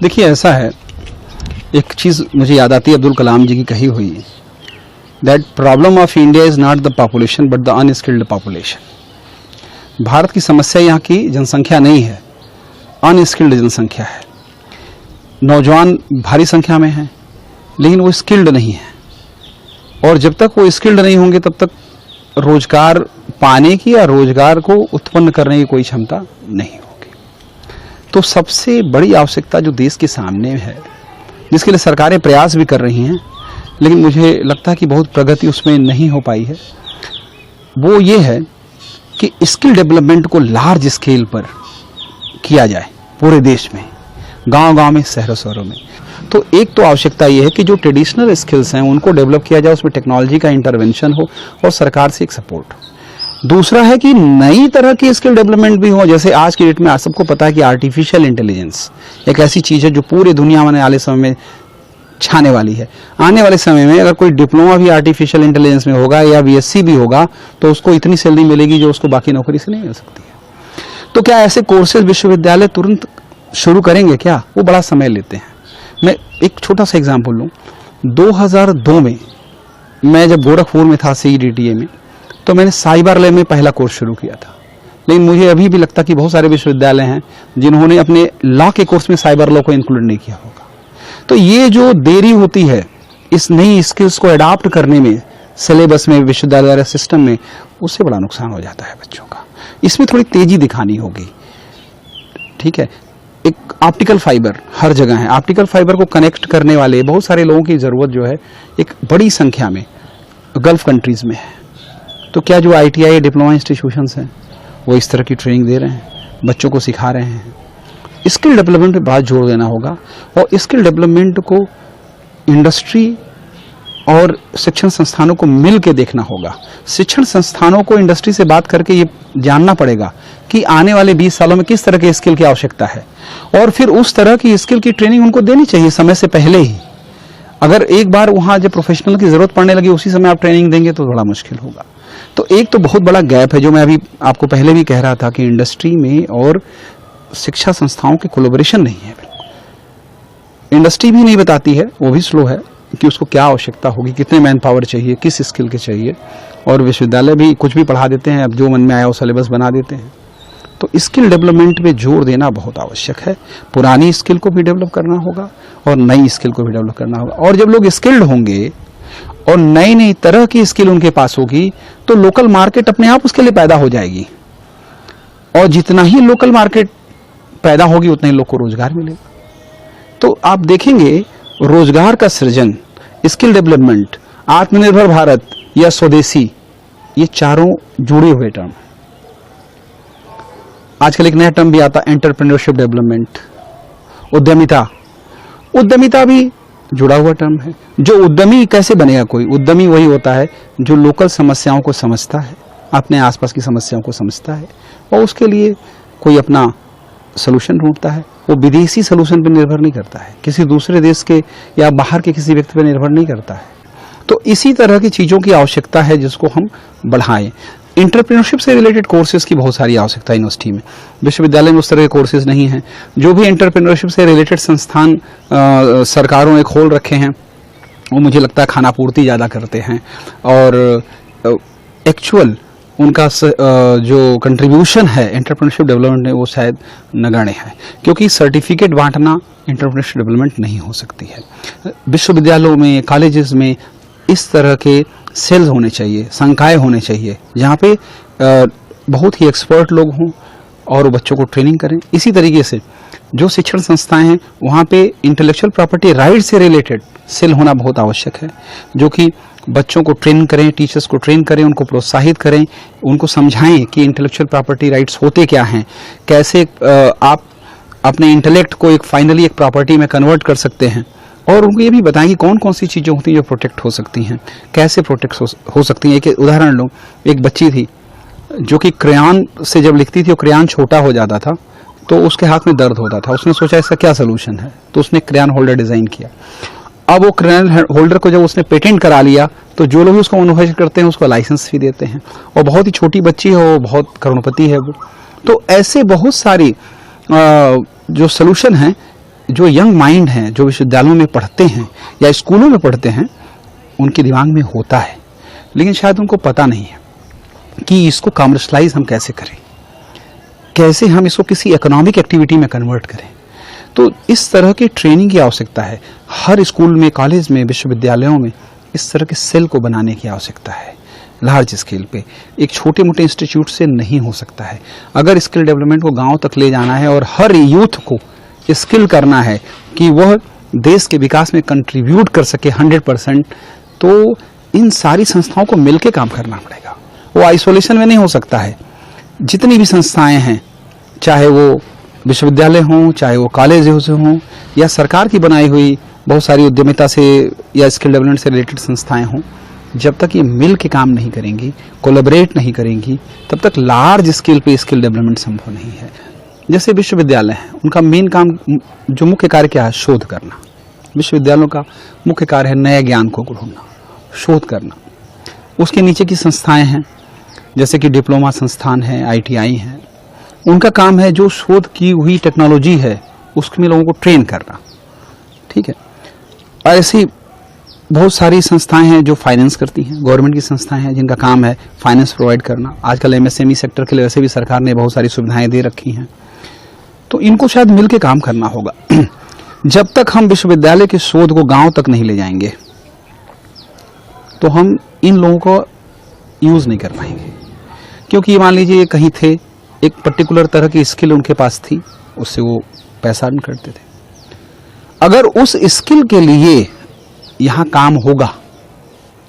देखिए ऐसा है, एक चीज़ मुझे याद आती है अब्दुल कलाम जी की कही हुई, that problem of India is not the population but the unskilled population. Bharat की समस्या यहाँ की जनसंख्या नहीं है, अनस्किल्ड जनसंख्या है। नौजवान भारी संख्या में हैं लेकिन वो स्किल्ड नहीं है, और जब तक वो स्किल्ड नहीं होंगे तब तक रोजगार पाने की या रोजगार को उत्पन्न करने की कोई क्षमता नहीं होगी। तो सबसे बड़ी आवश्यकता जो देश के सामने है, जिसके लिए सरकारें प्रयास भी कर रही हैं लेकिन मुझे लगता है कि बहुत प्रगति उसमें नहीं हो पाई है, वो ये है कि स्किल डेवलपमेंट को लार्ज स्केल पर किया जाए पूरे देश में, गांव-गांव में, शहरों में। तो एक तो आवश्यकता ये है कि जो ट्रेडिशनल स्किल्स हैं उनको डेवलप किया जाए, उसमें टेक्नोलॉजी का इंटरवेंशन हो और सरकार से एक सपोर्ट हो। दूसरा है कि नई तरह की स्किल डेवलपमेंट भी हो, जैसे आज की डेट में आप सबको पता है कि आर्टिफिशियल इंटेलिजेंस एक ऐसी चीज़ है जो पूरी दुनिया में आने वाले समय में छाने वाली है। आने वाले समय में अगर कोई डिप्लोमा भी आर्टिफिशियल इंटेलिजेंस में होगा या बीएससी भी होगा तो उसको इतनी सैलरी मिलेगी जो उसको बाकी नौकरी से नहीं मिल सकती है। तो क्या ऐसे कोर्सेज विश्वविद्यालय तुरंत शुरू करेंगे क्या? वो बड़ा समय लेते हैं। मैं एक छोटा सा एग्जाम्पल लूँ, 2002 में मैं जब गोरखपुर में था CEDTA में, तो मैंने साइबर लैब में पहला कोर्स शुरू किया था। लेकिन मुझे अभी भी लगता कि बहुत सारे विश्वविद्यालय हैं जिन्होंने अपने लॉ के कोर्स में साइबर लॉ को इंक्लूड नहीं किया होगा। तो ये जो देरी होती है इस नई स्किल्स को अडॉप्ट करने में, सिलेबस में, विश्वविद्यालय सिस्टम में, उससे बड़ा नुकसान हो जाता है बच्चों का। इसमें थोड़ी तेजी दिखानी होगी। ठीक है, एक ऑप्टिकल फाइबर हर जगह है। ऑप्टिकल फाइबर को कनेक्ट करने वाले बहुत सारे लोगों की ज़रूरत जो है एक बड़ी संख्या में गल्फ कंट्रीज़ में है। तो क्या जो ITI डिप्लोमा इंस्टीट्यूशंस हैं वो इस तरह की ट्रेनिंग दे रहे हैं, बच्चों को सिखा रहे हैं? स्किल डेवलपमेंट पे बहुत जोर देना होगा, और स्किल डेवलपमेंट को इंडस्ट्री और शिक्षण संस्थानों को मिल के देखना होगा। शिक्षण संस्थानों को इंडस्ट्री से बात करके ये जानना पड़ेगा कि आने वाले 20 सालों में किस तरह के स्किल की आवश्यकता है, और फिर उस तरह की स्किल की ट्रेनिंग उनको देनी चाहिए समय से पहले ही। अगर एक बार वहाँ जब प्रोफेशनल की जरूरत पड़ने लगी उसी समय आप ट्रेनिंग देंगे तो थोड़ा मुश्किल होगा। तो एक तो बहुत बड़ा गैप है जो मैं अभी आपको पहले भी कह रहा था कि इंडस्ट्री में और शिक्षा संस्थाओं के कोलैबोरेशन नहीं है। इंडस्ट्री भी नहीं बताती है, वो भी स्लो है कि उसको क्या आवश्यकता होगी, कितने मैन पावर चाहिए, किस स्किल के चाहिए, और विश्वविद्यालय भी कुछ भी पढ़ा देते हैं, अब जो मन में आया वो सिलेबस बना देते हैं। तो स्किल डेवलपमेंट पे जोर देना बहुत आवश्यक है। पुरानी स्किल को भी डेवलप करना होगा और नई स्किल को भी डेवलप करना होगा। और जब लोग स्किल्ड होंगे और नई नई तरह की स्किल उनके पास होगी तो लोकल मार्केट अपने आप उसके लिए पैदा हो जाएगी, और जितना ही लोकल मार्केट पैदा होगी उतना ही लोग को रोजगार मिलेगा। तो आप देखेंगे रोजगार का सृजन, स्किल डेवलपमेंट, आत्मनिर्भर भारत या स्वदेशी, ये चारों जुड़े हुए टर्म। आजकल एक नया टर्म भी आता है, एंटरप्रेन्योरशिप डेवलपमेंट, उद्यमिता। उद्यमिता भी जुड़ा हुआ टर्म है। जो उद्यमी कैसे बनेगा? कोई उद्यमी वही होता है जो लोकल समस्याओं को समझता है, अपने आसपास की समस्याओं को समझता है और उसके लिए कोई अपना सोल्यूशन ढूंढता है। वो विदेशी सोल्यूशन पर निर्भर नहीं करता है, किसी दूसरे देश के या बाहर के किसी व्यक्ति पर निर्भर नहीं करता है। तो इसी तरह की चीज़ों की आवश्यकता है जिसको हम बढ़ाएं। एंटरप्रेन्योरशिप से रिलेटेड कोर्सेज की बहुत सारी आवश्यकता है यूनिवर्सिटी में। विश्वविद्यालय में उस तरह के कोर्सेज नहीं हैं। जो भी एंटरप्रेन्योरशिप से रिलेटेड संस्थान सरकारों ने खोल रखे हैं वो मुझे लगता है खानापूर्ति ज़्यादा करते हैं, और एक्चुअल उनका जो कंट्रीब्यूशन है एंटरप्रेन्योरशिप डेवलपमेंट में वो शायद नगण्य है, क्योंकि सर्टिफिकेट बांटना एंटरप्रेन्योरशिप डेवलपमेंट नहीं हो सकती है। विश्वविद्यालयों में, कॉलेजेस में इस तरह के सेल्स होने चाहिए, संकाय होने चाहिए जहाँ पे बहुत ही एक्सपर्ट लोग हों और वो बच्चों को ट्रेनिंग करें। इसी तरीके से जो शिक्षण संस्थाएं हैं वहाँ पे इंटेलेक्चुअल प्रॉपर्टी राइट से रिलेटेड सेल होना बहुत आवश्यक है, जो कि बच्चों को ट्रेन करें, टीचर्स को ट्रेन करें, उनको प्रोत्साहित करें, उनको समझाएं कि इंटेलेक्चुअल प्रॉपर्टी राइट्स होते क्या हैं, कैसे आप अपने इंटेलेक्ट को एक फाइनली एक प्रॉपर्टी में कन्वर्ट कर सकते हैं, और उनको ये भी बताएं कि कौन कौन सी चीज़ें होती हैं जो प्रोटेक्ट हो सकती हैं, कैसे प्रोटेक्ट हो सकती हैं। एक उदाहरण लो, एक बच्ची थी जो कि क्रेयॉन से जब लिखती थी वो क्रेयॉन छोटा हो जाता था तो उसके हाथ में दर्द होता था। उसने सोचा इसका क्या सोल्यूशन है, तो उसने क्रेयॉन होल्डर डिज़ाइन किया। अब वो क्रेयॉन होल्डर को जब उसने पेटेंट करा लिया तो जो लोग उसको मैन्युफैक्चर करते हैं उसको लाइसेंस भी देते हैं, और बहुत ही छोटी बच्ची है, वो बहुत करोड़पति है वो। तो ऐसे बहुत सारी जो सोल्यूशन हैं जो यंग माइंड हैं, जो विश्वविद्यालयों में पढ़ते हैं या स्कूलों में पढ़ते हैं, उनके दिमाग में होता है, लेकिन शायद उनको पता नहीं है कि इसको कमर्शलाइज हम कैसे करें, कैसे हम इसको किसी इकोनॉमिक एक्टिविटी में कन्वर्ट करें। तो इस तरह की ट्रेनिंग की आवश्यकता है। हर स्कूल में, कॉलेज में, विश्वविद्यालयों में इस तरह के सेल को बनाने की आवश्यकता है लार्ज स्केल पे। एक छोटे मोटे इंस्टीट्यूट से नहीं हो सकता है। अगर स्किल डेवलपमेंट को गांव तक ले जाना है और हर यूथ को स्किल करना है कि वह देश के विकास में कंट्रीब्यूट कर सके 100%, तो इन सारी संस्थाओं को मिलकर काम करना पड़ेगा। वो आइसोलेशन में नहीं हो सकता है। जितनी भी संस्थाएं हैं, चाहे वो विश्वविद्यालय हों, चाहे वो कॉलेज हों, या सरकार की बनाई हुई बहुत सारी उद्यमिता से या स्किल डेवलपमेंट से रिलेटेड संस्थाएं हों, जब तक ये मिल के काम नहीं करेंगी, कोलैबोरेट नहीं करेंगी, तब तक लार्ज स्केल पे स्किल डेवलपमेंट संभव नहीं है। जैसे विश्वविद्यालय हैं, उनका मेन काम, जो मुख्य कार्य क्या है, शोध करना। विश्वविद्यालयों का मुख्य कार्य है नए ज्ञान को ढूंढना, शोध करना। उसके नीचे की संस्थाएं हैं, जैसे कि डिप्लोमा संस्थान है, ITI हैं, उनका काम है जो शोध की हुई टेक्नोलॉजी है उसमें लोगों को ट्रेन करना। ठीक है। ऐसी बहुत सारी संस्थाएं हैं जो फाइनेंस करती हैं, गवर्नमेंट की संस्थाएं हैं जिनका काम है फाइनेंस प्रोवाइड करना। आजकल MSME सेक्टर के लिए वैसे भी सरकार ने बहुत सारी सुविधाएं दे रखी हैं, तो इनको शायद मिलकर काम करना होगा। जब तक हम विश्वविद्यालय के शोध को गांव तक नहीं ले जाएंगे, तो हम इन लोगों को यूज नहीं कर पाएंगे। क्योंकि मान लीजिए कहीं थे, एक पर्टिकुलर तरह की स्किल उनके पास थी, उससे वो पैसा अर्न करते थे। अगर उस स्किल के लिए यहां काम होगा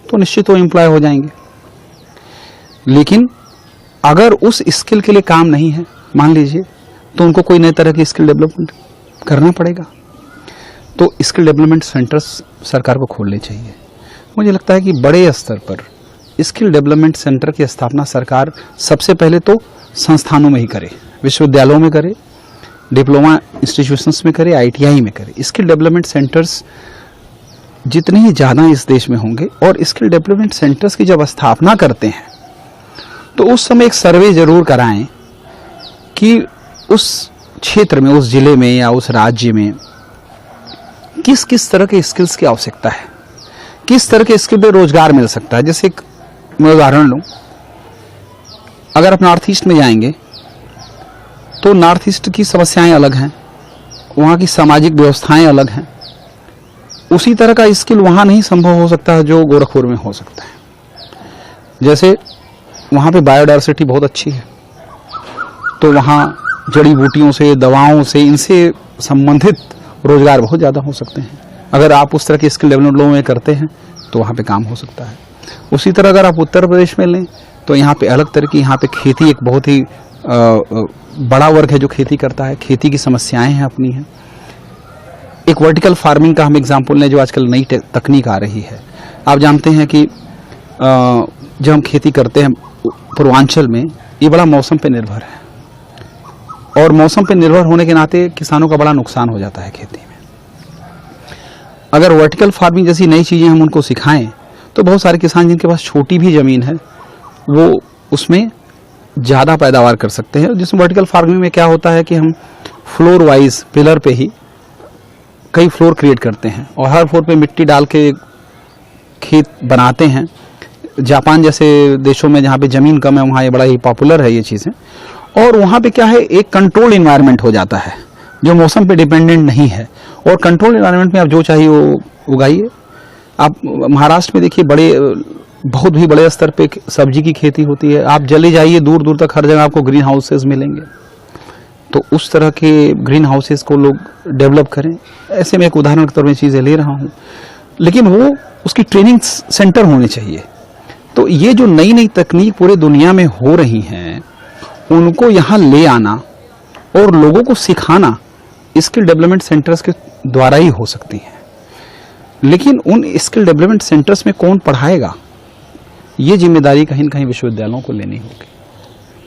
तो निश्चित वो एम्प्लॉय हो जाएंगे। लेकिन अगर उस स्किल के लिए काम नहीं है, मान लीजिए, तो उनको कोई नए तरह की स्किल डेवलपमेंट करना पड़ेगा। तो स्किल डेवलपमेंट सेंटर्स सरकार को खोलने चाहिए। मुझे लगता है कि बड़े स्तर पर स्किल डेवलपमेंट सेंटर की स्थापना सरकार सबसे पहले तो संस्थानों में ही करे, विश्वविद्यालयों में करे, डिप्लोमा इंस्टीट्यूशंस में करे, ITI में करे। स्किल डेवलपमेंट सेंटर्स जितने ही ज़्यादा इस देश में होंगे, और स्किल डेवलपमेंट सेंटर्स की जब स्थापना करते हैं तो उस समय एक सर्वे जरूर कराएं कि उस क्षेत्र में, उस जिले में या उस राज्य में किस किस तरह के स्किल्स की आवश्यकता है, किस तरह के स्किल पे रोजगार मिल सकता है। जैसे एक मैं उदाहरण लूं, अगर आप नॉर्थ ईस्ट में जाएंगे तो नॉर्थ ईस्ट की समस्याएं अलग हैं, वहाँ की सामाजिक व्यवस्थाएं अलग हैं। उसी तरह का स्किल वहाँ नहीं संभव हो सकता है जो गोरखपुर में हो सकता है। जैसे वहाँ पे बायोडायवर्सिटी बहुत अच्छी है, तो वहाँ जड़ी बूटियों से, दवाओं से, इनसे संबंधित रोजगार बहुत ज़्यादा हो सकते हैं। अगर आप उस तरह के स्किल डेवलपमेंट लोगों में करते हैं तो वहाँ पे काम हो सकता है। उसी तरह अगर आप उत्तर प्रदेश में लें तो यहाँ पे अलग तरह की, यहाँ पे खेती एक बहुत ही बड़ा वर्ग है जो खेती करता है, खेती की समस्याएं हैं अपनी हैं। एक वर्टिकल फार्मिंग का हम एग्जांपल लें, जो आजकल नई तकनीक आ रही है। आप जानते हैं कि जब हम खेती करते हैं पूर्वांचल में, ये बड़ा मौसम पे निर्भर है, और मौसम पे निर्भर होने के नाते किसानों का बड़ा नुकसान हो जाता है खेती में। अगर वर्टिकल फार्मिंग जैसी नई चीजें हम उनको सिखाएं तो बहुत सारे किसान जिनके पास छोटी भी जमीन है वो उसमें ज़्यादा पैदावार कर सकते हैं। जिसमें वर्टिकल फार्मिंग में क्या होता है कि हम फ्लोर वाइज पिलर पे ही कई फ्लोर क्रिएट करते हैं और हर फ्लोर पे मिट्टी डाल के खेत बनाते हैं। जापान जैसे देशों में जहाँ पे ज़मीन कम है वहाँ ये बड़ा ही पॉपुलर है ये चीज़ें। और वहाँ पे क्या है, एक कंट्रोल इन्वायरमेंट हो जाता है जो मौसम पे डिपेंडेंट नहीं है, और कंट्रोल इन्वायरमेंट में आप जो चाहिए वो उगाइए। आप महाराष्ट्र में देखिए बहुत भी बड़े स्तर पे सब्जी की खेती होती है। आप चले जाइए दूर दूर तक, हर जगह आपको ग्रीन हाउसेज मिलेंगे। तो उस तरह के ग्रीन हाउसेज को लोग डेवलप करें। ऐसे में एक उदाहरण के तौर पर चीज़ें ले रहा हूँ, लेकिन वो उसकी ट्रेनिंग सेंटर होने चाहिए। तो ये जो नई नई तकनीक पूरे दुनिया में हो रही हैं, उनको यहाँ ले आना और लोगों को सिखाना स्किल डेवलपमेंट सेंटर्स के द्वारा ही हो सकती है। लेकिन उन स्किल डेवलपमेंट सेंटर्स में कौन पढ़ाएगा, ये जिम्मेदारी कहीं न कहीं विश्वविद्यालयों को लेनी होगी,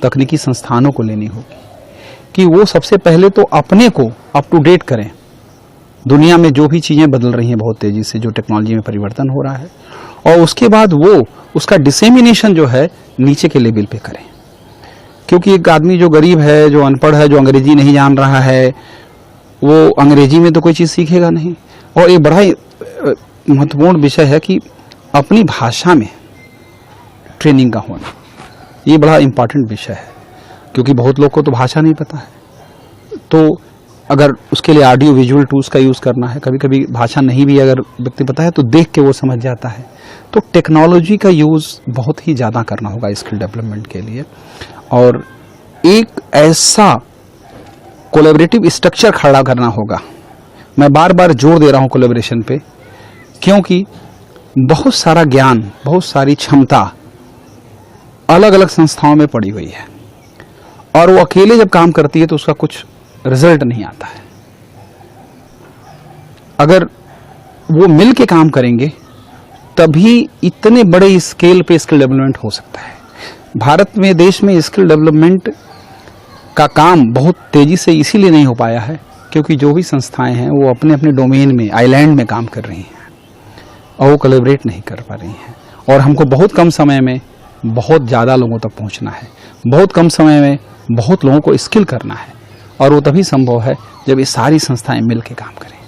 तकनीकी संस्थानों को लेनी होगी कि वो सबसे पहले तो अपने को अप टू डेट करें। दुनिया में जो भी चीज़ें बदल रही हैं बहुत तेज़ी से, जो टेक्नोलॉजी में परिवर्तन हो रहा है, और उसके बाद वो उसका डिसेमिनेशन जो है नीचे के लेवल पे करें। क्योंकि एक आदमी जो गरीब है, जो अनपढ़ है, जो अंग्रेजी नहीं जान रहा है, वो अंग्रेजी में तो कोई चीज़ सीखेगा नहीं। और एक बड़ा ही महत्वपूर्ण विषय है कि अपनी भाषा में ट्रेनिंग का होना, ये बड़ा इम्पॉर्टेंट विषय है, क्योंकि बहुत लोग को तो भाषा नहीं पता है। तो अगर उसके लिए ऑडियो विजुअल टूल्स का यूज़ करना है, कभी कभी भाषा नहीं भी अगर व्यक्ति पता है तो देख के वो समझ जाता है। तो टेक्नोलॉजी का यूज़ बहुत ही ज़्यादा करना होगा स्किल डेवलपमेंट के लिए, और एक ऐसा कोलैबोरेटिव स्ट्रक्चर खड़ा करना होगा। मैं बार बार जोर दे रहा हूँ कोलैबोरेशन पे, क्योंकि बहुत सारा ज्ञान, बहुत सारी क्षमता अलग अलग संस्थाओं में पड़ी हुई है, और वो अकेले जब काम करती है तो उसका कुछ रिजल्ट नहीं आता है। अगर वो मिल के काम करेंगे तभी इतने बड़े स्केल पे स्किल डेवलपमेंट हो सकता है। भारत में, देश में स्किल डेवलपमेंट का काम बहुत तेजी से इसीलिए नहीं हो पाया है क्योंकि जो भी संस्थाएं हैं वो अपने अपने डोमेन में, आइलैंड में काम कर रही हैं और वो कोलैबोरेट नहीं कर पा रही हैं। और हमको बहुत कम समय में बहुत ज़्यादा लोगों तक पहुंचना है, बहुत कम समय में बहुत लोगों को स्किल करना है, और वो तभी संभव है जब ये सारी संस्थाएं मिल के काम करें।